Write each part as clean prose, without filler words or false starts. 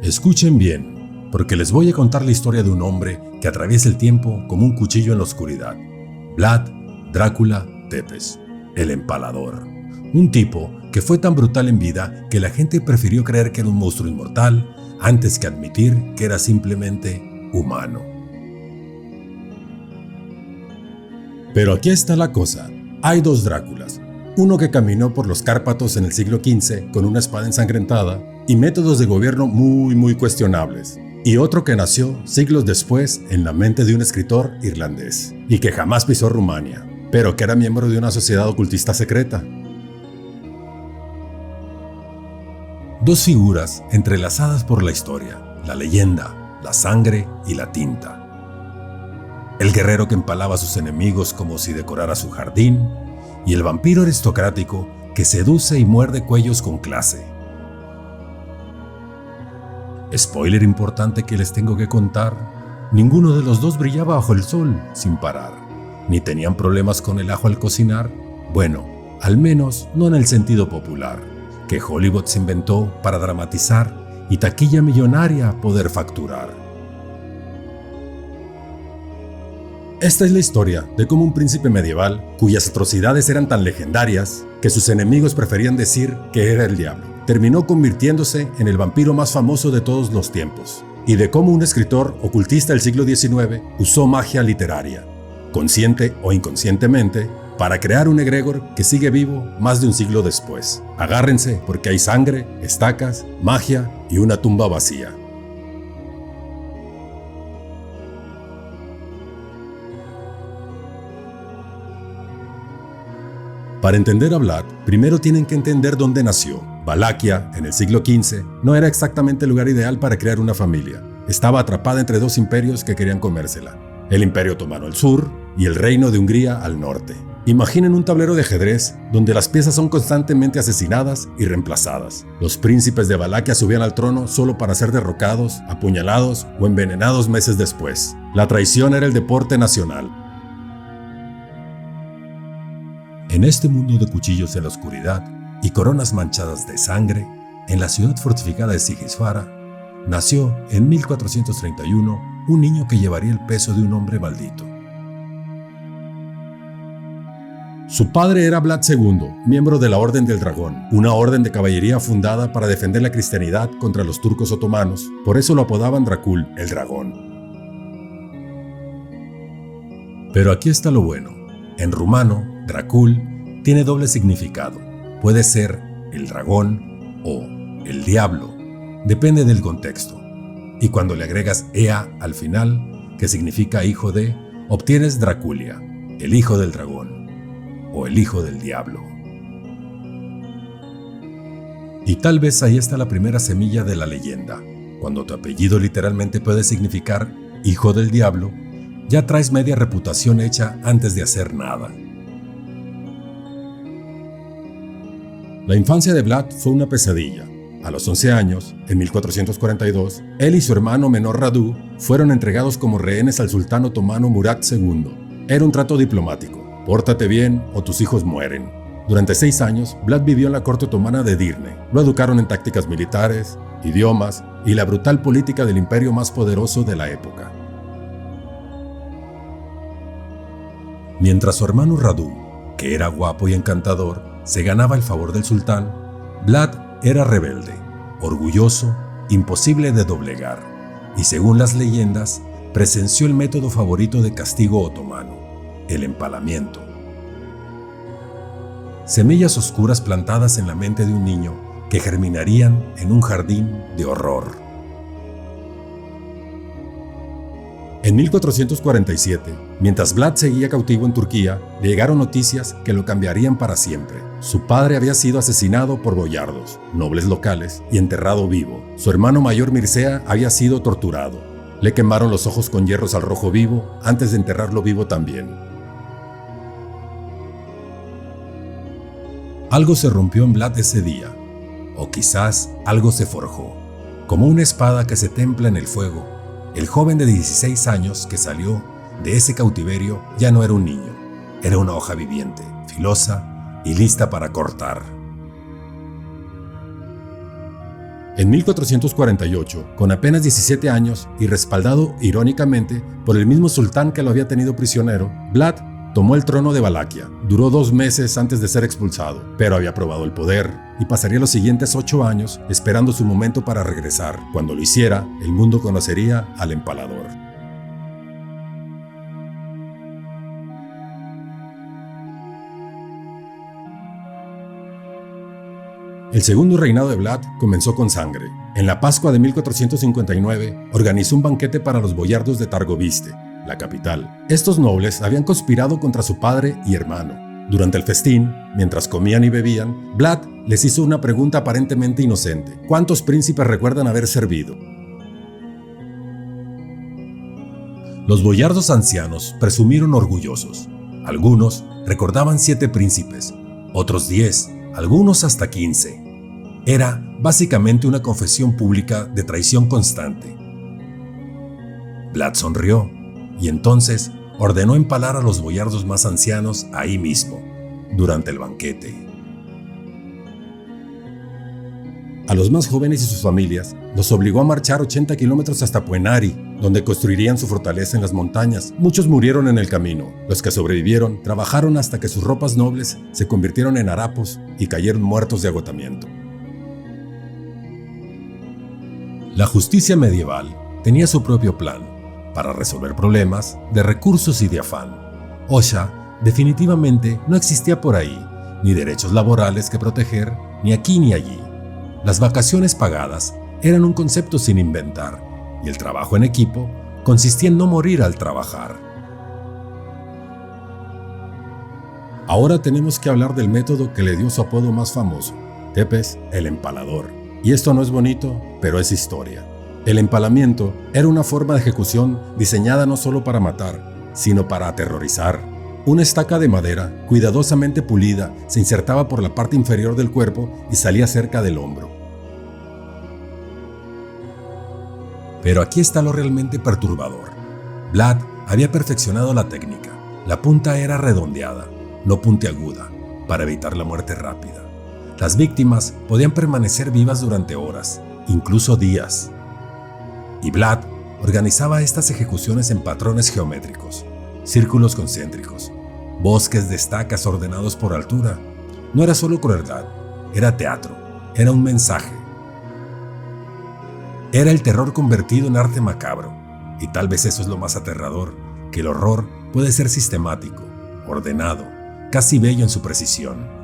Escuchen bien, porque les voy a contar la historia de un hombre que atraviesa el tiempo como un cuchillo en la oscuridad. Vlad Drácula Tepes, el Empalador. Un tipo que fue tan brutal en vida que la gente prefirió creer que era un monstruo inmortal antes que admitir que era simplemente humano. Pero aquí está la cosa. Hay dos Dráculas. Uno que caminó por los Cárpatos en el siglo XV con una espada ensangrentada y métodos de gobierno muy cuestionables. Y otro que nació siglos después en la mente de un escritor irlandés y que jamás pisó Rumania, pero que era miembro de una sociedad ocultista secreta. Dos figuras entrelazadas por la historia, la leyenda, la sangre y la tinta. El guerrero que empalaba a sus enemigos como si decorara su jardín, y el vampiro aristocrático que seduce y muerde cuellos con clase. Spoiler importante que les tengo que contar: ninguno de los dos brillaba bajo el sol sin parar, ni tenían problemas con el ajo al cocinar. Bueno, al menos no en el sentido popular, que Hollywood se inventó para dramatizar y taquilla millonaria poder facturar. Esta es la historia de cómo un príncipe medieval, cuyas atrocidades eran tan legendarias que sus enemigos preferían decir que era el diablo, terminó convirtiéndose en el vampiro más famoso de todos los tiempos, y de cómo un escritor ocultista del siglo XIX usó magia literaria, consciente o inconscientemente, para crear un egregor que sigue vivo más de un siglo después. Agárrense porque hay sangre, estacas, magia y una tumba vacía. Para entender a Vlad, primero tienen que entender dónde nació. Valaquia, en el siglo XV, no era exactamente el lugar ideal para crear una familia. Estaba atrapada entre dos imperios que querían comérsela: el Imperio Otomano al sur y el Reino de Hungría al norte. Imaginen un tablero de ajedrez donde las piezas son constantemente asesinadas y reemplazadas. Los príncipes de Valaquia subían al trono solo para ser derrocados, apuñalados o envenenados meses después. La traición era el deporte nacional. En este mundo de cuchillos en la oscuridad y coronas manchadas de sangre, en la ciudad fortificada de Sigisfara, nació en 1431 un niño que llevaría el peso de un hombre maldito. Su padre era Vlad II, miembro de la Orden del Dragón, una orden de caballería fundada para defender la cristianidad contra los turcos otomanos. Por eso lo apodaban Dracul, el dragón. Pero aquí está lo bueno. En rumano, Dracul tiene doble significado. Puede ser el dragón o el diablo, depende del contexto. Y cuando le agregas ea al final, que significa hijo de, obtienes Draculia, el hijo del dragón o el hijo del diablo. Y tal vez ahí está la primera semilla de la leyenda. Cuando tu apellido literalmente puede significar hijo del diablo, ya traes media reputación hecha antes de hacer nada. La infancia de Vlad fue una pesadilla. A los 11 años, en 1442, él y su hermano menor Radu fueron entregados como rehenes al sultán otomano Murad II. Era un trato diplomático: pórtate bien o tus hijos mueren. Durante 6 años, Vlad vivió en la corte otomana de Edirne. Lo educaron en tácticas militares, idiomas y la brutal política del imperio más poderoso de la época. Mientras su hermano Radu, que era guapo y encantador, se ganaba el favor del sultán, Vlad era rebelde, orgulloso, imposible de doblegar, y según las leyendas, presenció el método favorito de castigo otomano: el empalamiento. Semillas oscuras plantadas en la mente de un niño que germinarían en un jardín de horror. En 1447, mientras Vlad seguía cautivo en Turquía, le llegaron noticias que lo cambiarían para siempre. Su padre había sido asesinado por boyardos, nobles locales, y enterrado vivo. Su hermano mayor Mircea había sido torturado. Le quemaron los ojos con hierros al rojo vivo antes de enterrarlo vivo también. Algo se rompió en Vlad ese día, o quizás algo se forjó. Como una espada que se templa en el fuego, el joven de 16 años que salió de ese cautiverio ya no era un niño, era una hoja viviente, filosa y lista para cortar. En 1448, con apenas 17 años y respaldado irónicamente por el mismo sultán que lo había tenido prisionero, Vlad tomó el trono de Valaquia. Duró 2 meses antes de ser expulsado, pero había probado el poder y pasaría los siguientes 8 años esperando su momento para regresar. Cuando lo hiciera, el mundo conocería al Empalador. El segundo reinado de Vlad comenzó con sangre. En la Pascua de 1459, organizó un banquete para los boyardos de Targoviste, la capital. Estos nobles habían conspirado contra su padre y hermano. Durante el festín, mientras comían y bebían, Vlad les hizo una pregunta aparentemente inocente. ¿Cuántos príncipes recuerdan haber servido? Los boyardos ancianos presumieron orgullosos. Algunos recordaban 7 príncipes, otros 10, algunos hasta 15. Era básicamente una confesión pública de traición constante. Vlad sonrió y entonces ordenó empalar a los boyardos más ancianos ahí mismo, durante el banquete. A los más jóvenes y sus familias los obligó a marchar 80 kilómetros hasta Puenari, donde construirían su fortaleza en las montañas. Muchos murieron en el camino. Los que sobrevivieron trabajaron hasta que sus ropas nobles se convirtieron en harapos y cayeron muertos de agotamiento. La justicia medieval tenía su propio plan para resolver problemas de recursos y de afán. OSHA definitivamente no existía por ahí, ni derechos laborales que proteger, ni aquí ni allí. Las vacaciones pagadas eran un concepto sin inventar, y el trabajo en equipo consistía en no morir al trabajar. Ahora tenemos que hablar del método que le dio su apodo más famoso, Tepes el Empalador. Y esto no es bonito, pero es historia. El empalamiento era una forma de ejecución diseñada no solo para matar, sino para aterrorizar. Una estaca de madera, cuidadosamente pulida, se insertaba por la parte inferior del cuerpo y salía cerca del hombro. Pero aquí está lo realmente perturbador. Vlad había perfeccionado la técnica. La punta era redondeada, no puntiaguda, para evitar la muerte rápida. Las víctimas podían permanecer vivas durante horas, incluso días. Y Vlad organizaba estas ejecuciones en patrones geométricos, círculos concéntricos, bosques de estacas ordenados por altura. No era solo crueldad, era teatro, era un mensaje. Era el terror convertido en arte macabro, y tal vez eso es lo más aterrador, que el horror puede ser sistemático, ordenado, casi bello en su precisión.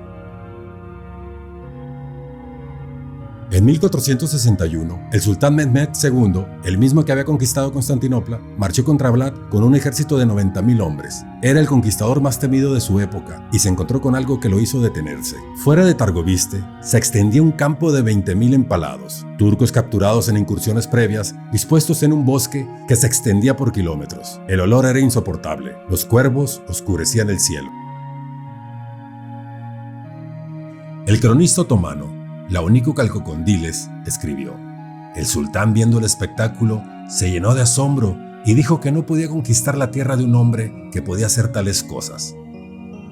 En 1461, el sultán Mehmed II, el mismo que había conquistado Constantinopla, marchó contra Vlad con un ejército de 90.000 hombres. Era el conquistador más temido de su época y se encontró con algo que lo hizo detenerse. Fuera de Targoviste se extendía un campo de 20.000 empalados, turcos capturados en incursiones previas, dispuestos en un bosque que se extendía por kilómetros. El olor era insoportable, los cuervos oscurecían el cielo. El cronista otomano Laonico Calcocondiles escribió: el sultán, viendo el espectáculo, se llenó de asombro y dijo que no podía conquistar la tierra de un hombre que podía hacer tales cosas.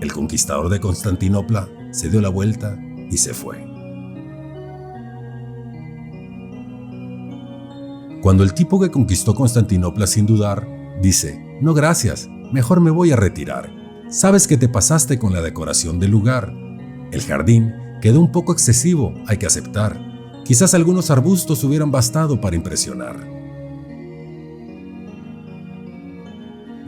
El conquistador de Constantinopla se dio la vuelta y se fue. Cuando el tipo que conquistó Constantinopla sin dudar dice: no gracias, mejor me voy a retirar. Sabes que te pasaste con la decoración del lugar. El jardín quedó un poco excesivo, hay que aceptar. Quizás algunos arbustos hubieran bastado para impresionar.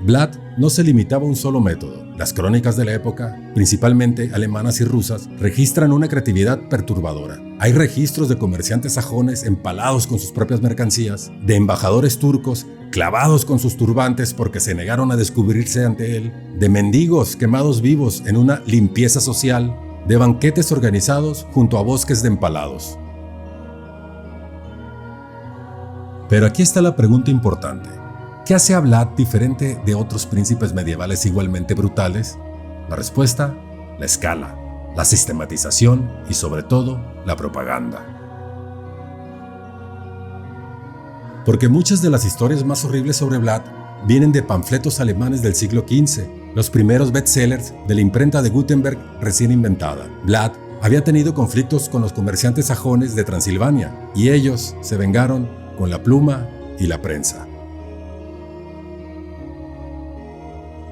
Vlad no se limitaba a un solo método. Las crónicas de la época, principalmente alemanas y rusas, registran una creatividad perturbadora. Hay registros de comerciantes sajones empalados con sus propias mercancías, de embajadores turcos clavados con sus turbantes porque se negaron a descubrirse ante él, de mendigos quemados vivos en una limpieza social, de banquetes organizados junto a bosques de empalados. Pero aquí está la pregunta importante. ¿Qué hace a Vlad diferente de otros príncipes medievales igualmente brutales? La respuesta: la escala, la sistematización y sobre todo, la propaganda. Porque muchas de las historias más horribles sobre Vlad vienen de panfletos alemanes del siglo XV, los primeros bestsellers de la imprenta de Gutenberg recién inventada. Vlad había tenido conflictos con los comerciantes sajones de Transilvania y ellos se vengaron con la pluma y la prensa.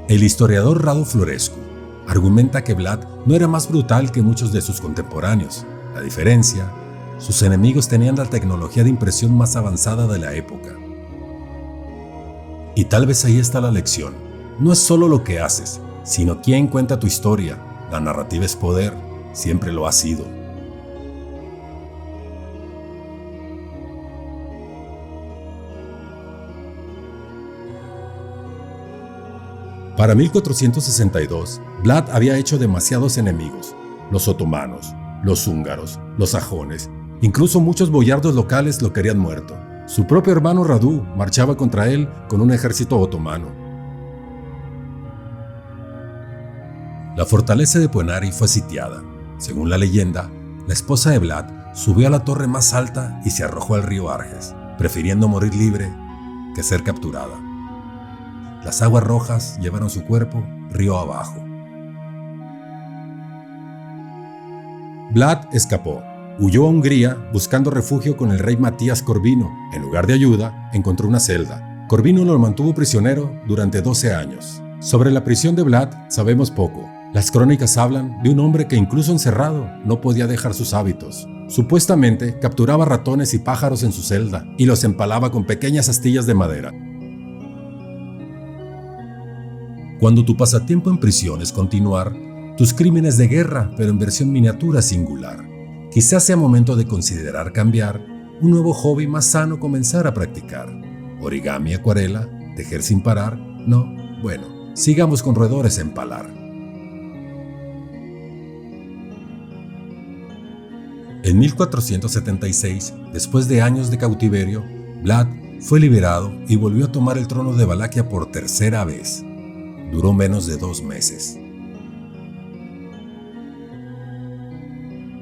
El historiador Radu Florescu argumenta que Vlad no era más brutal que muchos de sus contemporáneos. La diferencia, sus enemigos tenían la tecnología de impresión más avanzada de la época. Y tal vez ahí está la lección. No es solo lo que haces, sino quién cuenta tu historia. La narrativa es poder, siempre lo ha sido. Para 1462, Vlad había hecho demasiados enemigos: los otomanos, los húngaros, los sajones, incluso muchos boyardos locales lo querían muerto. Su propio hermano Radu marchaba contra él con un ejército otomano. La fortaleza de Puenari fue sitiada. Según la leyenda, la esposa de Vlad subió a la torre más alta y se arrojó al río Arges, prefiriendo morir libre que ser capturada. Las aguas rojas llevaron su cuerpo río abajo. Vlad escapó. Huyó a Hungría buscando refugio con el rey Matías Corvino. En lugar de ayuda, encontró una celda. Corvino lo mantuvo prisionero durante 12 años. Sobre la prisión de Vlad sabemos poco. Las crónicas hablan de un hombre que incluso encerrado no podía dejar sus hábitos. Supuestamente capturaba ratones y pájaros en su celda y los empalaba con pequeñas astillas de madera. Cuando tu pasatiempo en prisión es continuar tus crímenes de guerra, pero en versión miniatura singular, quizás sea momento de considerar cambiar, un nuevo hobby más sano comenzar a practicar. Origami, acuarela, tejer sin parar, no, bueno, sigamos con roedores a empalar. En 1476, después de años de cautiverio, Vlad fue liberado y volvió a tomar el trono de Valaquia por tercera vez. Duró menos de 2 meses.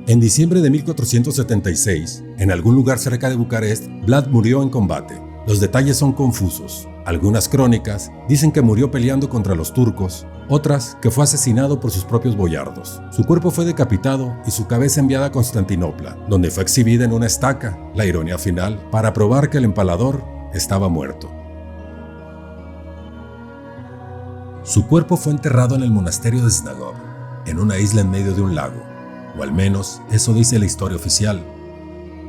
En diciembre de 1476, en algún lugar cerca de Bucarest, Vlad murió en combate. Los detalles son confusos. Algunas crónicas dicen que murió peleando contra los turcos, otras que fue asesinado por sus propios boyardos. Su cuerpo fue decapitado y su cabeza enviada a Constantinopla, donde fue exhibida en una estaca, la ironía final, para probar que el empalador estaba muerto. Su cuerpo fue enterrado en el monasterio de Snagov, en una isla en medio de un lago, o al menos eso dice la historia oficial,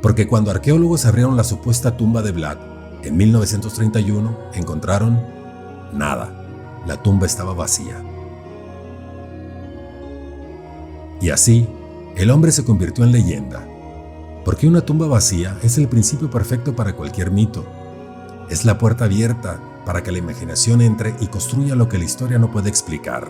porque cuando arqueólogos abrieron la supuesta tumba de Vlad, en 1931 encontraron nada, la tumba estaba vacía. Y así, el hombre se convirtió en leyenda, porque una tumba vacía es el principio perfecto para cualquier mito. Es la puerta abierta para que la imaginación entre y construya lo que la historia no puede explicar.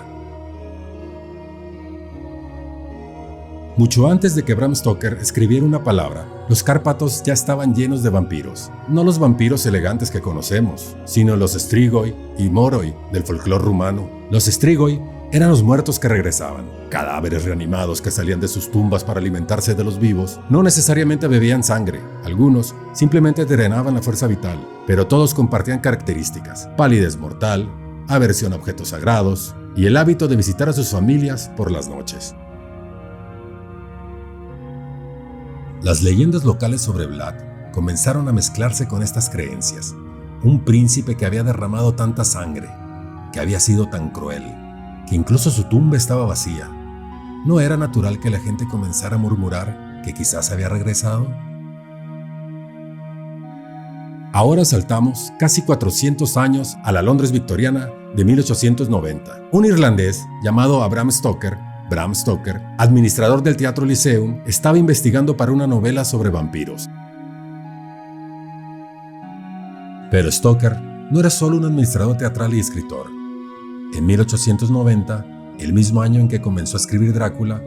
Mucho antes de que Bram Stoker escribiera una palabra, los Cárpatos ya estaban llenos de vampiros. No los vampiros elegantes que conocemos, sino los Strigoi y Moroi del folclore rumano. Los Strigoi eran los muertos que regresaban, cadáveres reanimados que salían de sus tumbas para alimentarse de los vivos. No necesariamente bebían sangre, algunos simplemente drenaban la fuerza vital, pero todos compartían características: palidez mortal, aversión a objetos sagrados y el hábito de visitar a sus familias por las noches. Las leyendas locales sobre Vlad comenzaron a mezclarse con estas creencias. Un príncipe que había derramado tanta sangre, que había sido tan cruel, que incluso su tumba estaba vacía. ¿No era natural que la gente comenzara a murmurar que quizás había regresado? Ahora saltamos casi 400 años a la Londres victoriana de 1890. Un irlandés llamado Bram Stoker, administrador del Teatro Lyceum, estaba investigando para una novela sobre vampiros. Pero Stoker no era solo un administrador teatral y escritor. En 1890, el mismo año en que comenzó a escribir Drácula,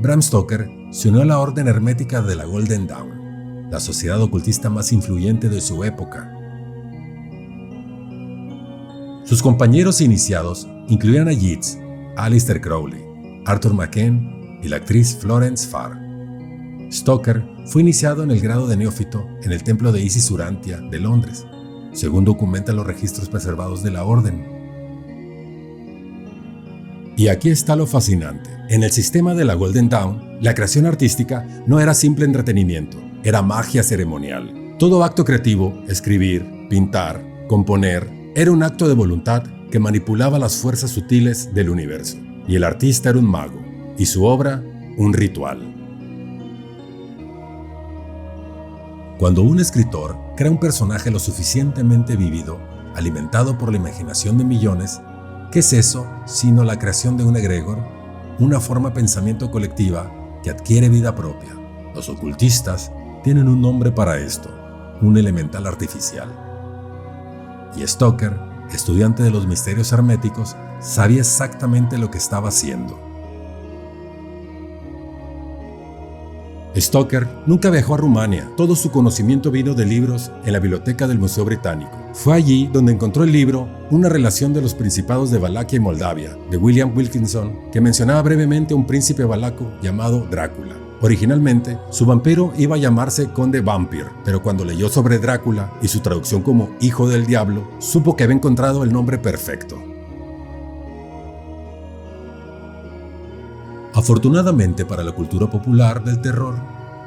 Bram Stoker se unió a la Orden Hermética de la Golden Dawn, la sociedad ocultista más influyente de su época. Sus compañeros iniciados incluían a Yeats, Aleister Crowley, Arthur McKen y la actriz Florence Farr. Stoker fue iniciado en el grado de neófito en el templo de Isis Urantia de Londres, según documentan los registros preservados de la orden. Y aquí está lo fascinante. En el sistema de la Golden Dawn, la creación artística no era simple entretenimiento, era magia ceremonial. Todo acto creativo, escribir, pintar, componer, era un acto de voluntad que manipulaba las fuerzas sutiles del universo. Y el artista era un mago, y su obra, un ritual. Cuando un escritor crea un personaje lo suficientemente vívido, alimentado por la imaginación de millones, ¿qué es eso sino la creación de un egregor, una forma de pensamiento colectiva que adquiere vida propia? Los ocultistas tienen un nombre para esto, un elemental artificial. Y Stoker, estudiante de los misterios herméticos, sabía exactamente lo que estaba haciendo. Stoker nunca viajó a Rumania, todo su conocimiento vino de libros en la biblioteca del Museo Británico. Fue allí donde encontró el libro Una relación de los principados de Valaquia y Moldavia, de William Wilkinson, que mencionaba brevemente a un príncipe valaco llamado Drácula. Originalmente, su vampiro iba a llamarse Conde Vampir, pero cuando leyó sobre Drácula y su traducción como Hijo del Diablo, supo que había encontrado el nombre perfecto. Afortunadamente para la cultura popular del terror,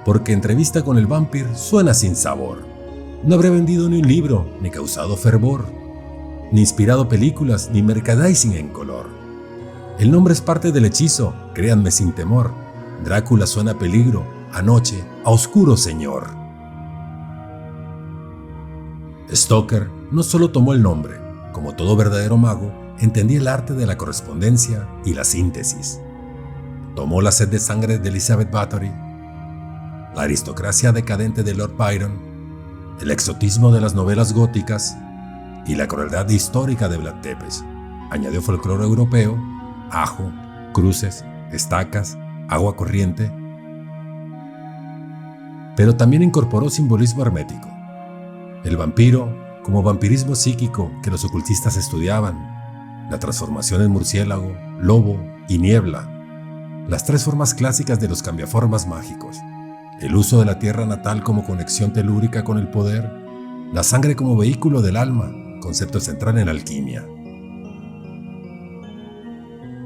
porque Entrevista con el Vampir suena sin sabor. No habría vendido ni un libro, ni causado fervor, ni inspirado películas, ni merchandising en color. El nombre es parte del hechizo, créanme sin temor. Drácula suena a peligro, a noche, a oscuro señor. Stoker no solo tomó el nombre, como todo verdadero mago, entendía el arte de la correspondencia y la síntesis. Tomó la sed de sangre de Elizabeth Bathory, la aristocracia decadente de Lord Byron, el exotismo de las novelas góticas y la crueldad histórica de Vlad Tepes. Añadió folclore europeo, ajo, cruces, estacas, agua corriente, pero también incorporó simbolismo hermético. El vampiro como vampirismo psíquico que los ocultistas estudiaban, la transformación en murciélago, lobo y niebla, las tres formas clásicas de los cambiaformas mágicos, el uso de la tierra natal como conexión telúrica con el poder, la sangre como vehículo del alma, concepto central en la alquimia.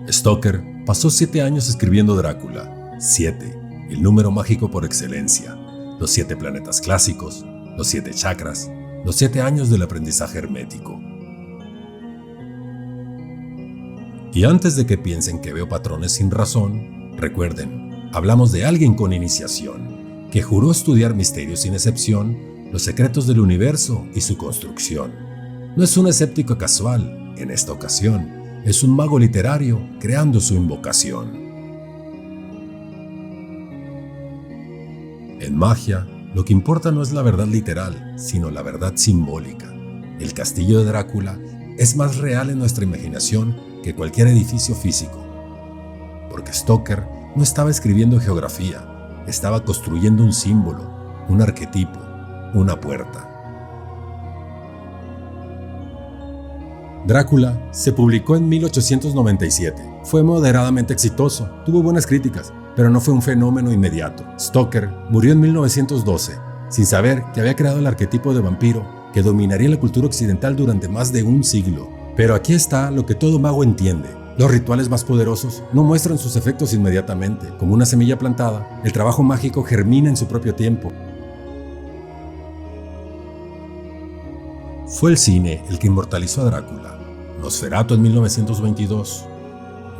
Stoker pasó 7 años escribiendo Drácula, 7, el número mágico por excelencia, los 7 planetas clásicos, los 7 chakras, los 7 años del aprendizaje hermético. Y antes de que piensen que veo patrones sin razón, recuerden, hablamos de alguien con iniciación, que juró estudiar misterios sin excepción, los secretos del universo y su construcción. No es un escéptico casual, en esta ocasión, es un mago literario creando su invocación. En magia, lo que importa no es la verdad literal, sino la verdad simbólica. El castillo de Drácula es más real en nuestra imaginación que cualquier edificio físico. Porque Stoker no estaba escribiendo geografía, estaba construyendo un símbolo, un arquetipo, una puerta. Drácula se publicó en 1897. Fue moderadamente exitoso, tuvo buenas críticas, pero no fue un fenómeno inmediato. Stoker murió en 1912, sin saber que había creado el arquetipo de vampiro que dominaría la cultura occidental durante más de un siglo. Pero aquí está lo que todo mago entiende. Los rituales más poderosos no muestran sus efectos inmediatamente. Como una semilla plantada, el trabajo mágico germina en su propio tiempo. Fue el cine el que inmortalizó a Drácula. Nosferatu en 1922,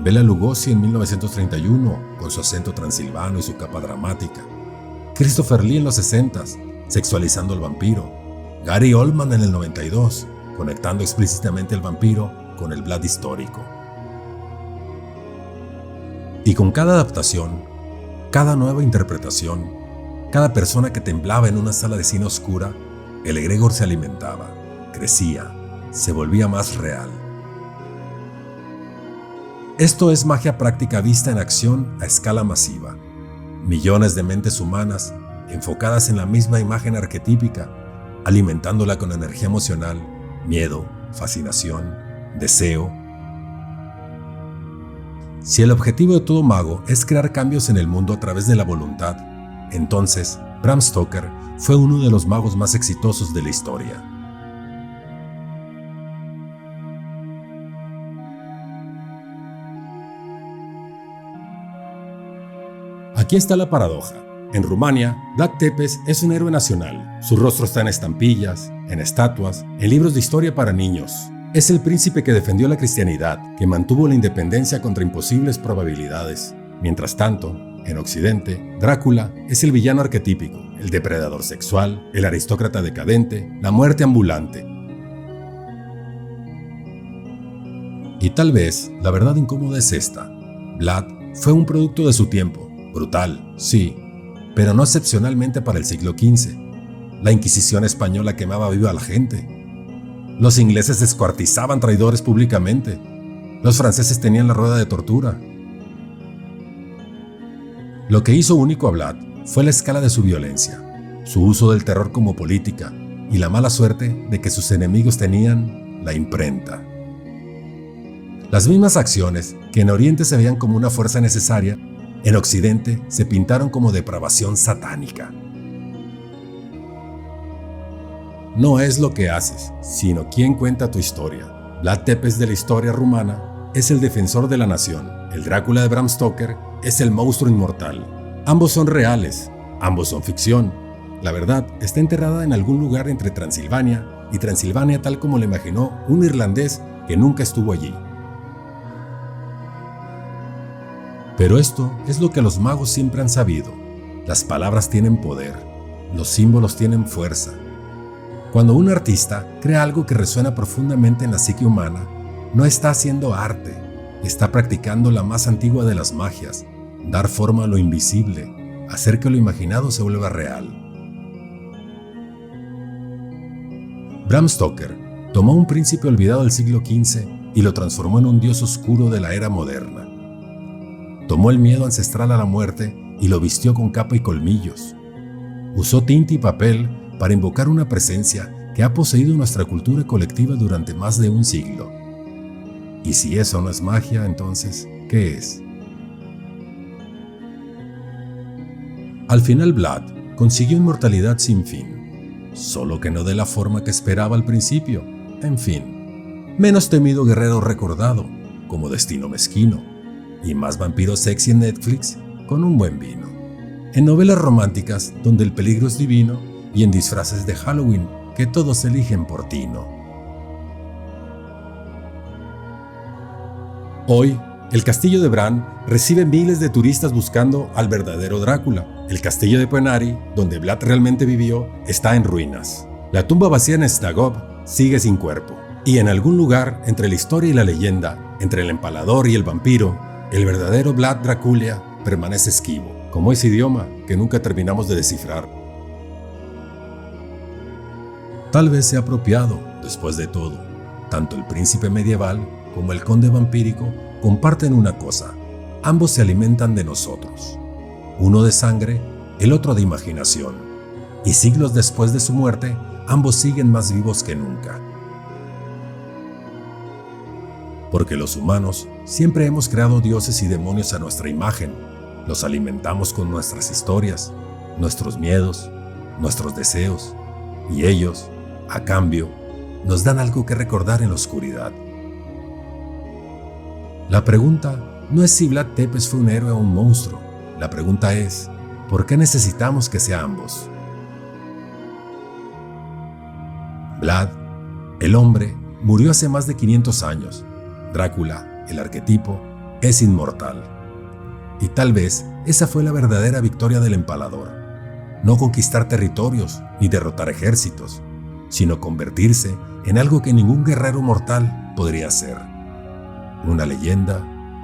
Bela Lugosi en 1931 con su acento transilvano y su capa dramática, Christopher Lee en los 60s, sexualizando al vampiro, Gary Oldman en el 92, conectando explícitamente al vampiro con el Vlad histórico. Y con cada adaptación, cada nueva interpretación, cada persona que temblaba en una sala de cine oscura, el egregor se alimentaba, crecía, se volvía más real. Esto es magia práctica vista en acción a escala masiva. Millones de mentes humanas enfocadas en la misma imagen arquetípica, alimentándola con energía emocional, miedo, fascinación, deseo. Si el objetivo de todo mago es crear cambios en el mundo a través de la voluntad, entonces Bram Stoker fue uno de los magos más exitosos de la historia. Aquí está la paradoja. En Rumania, Vlad Tepes es un héroe nacional. Su rostro está en estampillas, en estatuas, en libros de historia para niños. Es el príncipe que defendió la cristianidad, que mantuvo la independencia contra imposibles probabilidades. Mientras tanto, en Occidente, Drácula es el villano arquetípico, el depredador sexual, el aristócrata decadente, la muerte ambulante. Y tal vez la verdad incómoda es esta. Vlad fue un producto de su tiempo, brutal, sí, pero no excepcionalmente para el siglo XV. La Inquisición española quemaba viva a la gente. Los ingleses descuartizaban traidores públicamente. Los franceses tenían la rueda de tortura. Lo que hizo único a Vlad fue la escala de su violencia, su uso del terror como política y la mala suerte de que sus enemigos tenían la imprenta. Las mismas acciones que en Oriente se veían como una fuerza necesaria, en Occidente se pintaron como depravación satánica. No es lo que haces, sino quién cuenta tu historia. Vlad Tepes de la historia rumana es el defensor de la nación. El Drácula de Bram Stoker es el monstruo inmortal. Ambos son reales, ambos son ficción. La verdad está enterrada en algún lugar entre Transilvania y Transilvania tal como lo imaginó un irlandés que nunca estuvo allí. Pero esto es lo que los magos siempre han sabido. Las palabras tienen poder, los símbolos tienen fuerza. Cuando un artista crea algo que resuena profundamente en la psique humana, no está haciendo arte, está practicando la más antigua de las magias, dar forma a lo invisible, hacer que lo imaginado se vuelva real. Bram Stoker tomó un príncipe olvidado del siglo XV y lo transformó en un dios oscuro de la era moderna. Tomó el miedo ancestral a la muerte y lo vistió con capa y colmillos. Usó tinta y papel para invocar una presencia que ha poseído nuestra cultura colectiva durante más de un siglo. Y si eso no es magia, entonces, ¿qué es? Al final Vlad consiguió inmortalidad sin fin, solo que no de la forma que esperaba al principio. En fin, menos temido guerrero recordado, como destino mezquino, y más vampiro sexy en Netflix con un buen vino. En novelas románticas donde el peligro es divino y en disfraces de Halloween que todos eligen por tino. Hoy, el castillo de Bran recibe miles de turistas buscando al verdadero Drácula. El castillo de Penary, donde Vlad realmente vivió, está en ruinas. La tumba vacía en Snagov sigue sin cuerpo. Y en algún lugar entre la historia y la leyenda, entre el empalador y el vampiro, el verdadero Vlad Drácula permanece esquivo, como ese idioma que nunca terminamos de descifrar. Tal vez sea apropiado, después de todo. Tanto el príncipe medieval como el conde vampírico comparten una cosa: ambos se alimentan de nosotros. Uno de sangre, el otro de imaginación. Y siglos después de su muerte, ambos siguen más vivos que nunca. Porque los humanos siempre hemos creado dioses y demonios a nuestra imagen. Los alimentamos con nuestras historias, nuestros miedos, nuestros deseos, y ellos, a cambio, nos dan algo que recordar en la oscuridad. La pregunta no es si Vlad Tepes fue un héroe o un monstruo. La pregunta es, ¿por qué necesitamos que sea ambos? Vlad, el hombre, murió hace más de 500 años. Drácula, el arquetipo, es inmortal. Y tal vez esa fue la verdadera victoria del empalador. No conquistar territorios ni derrotar ejércitos, sino convertirse en algo que ningún guerrero mortal podría ser. Una leyenda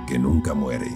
que nunca muere.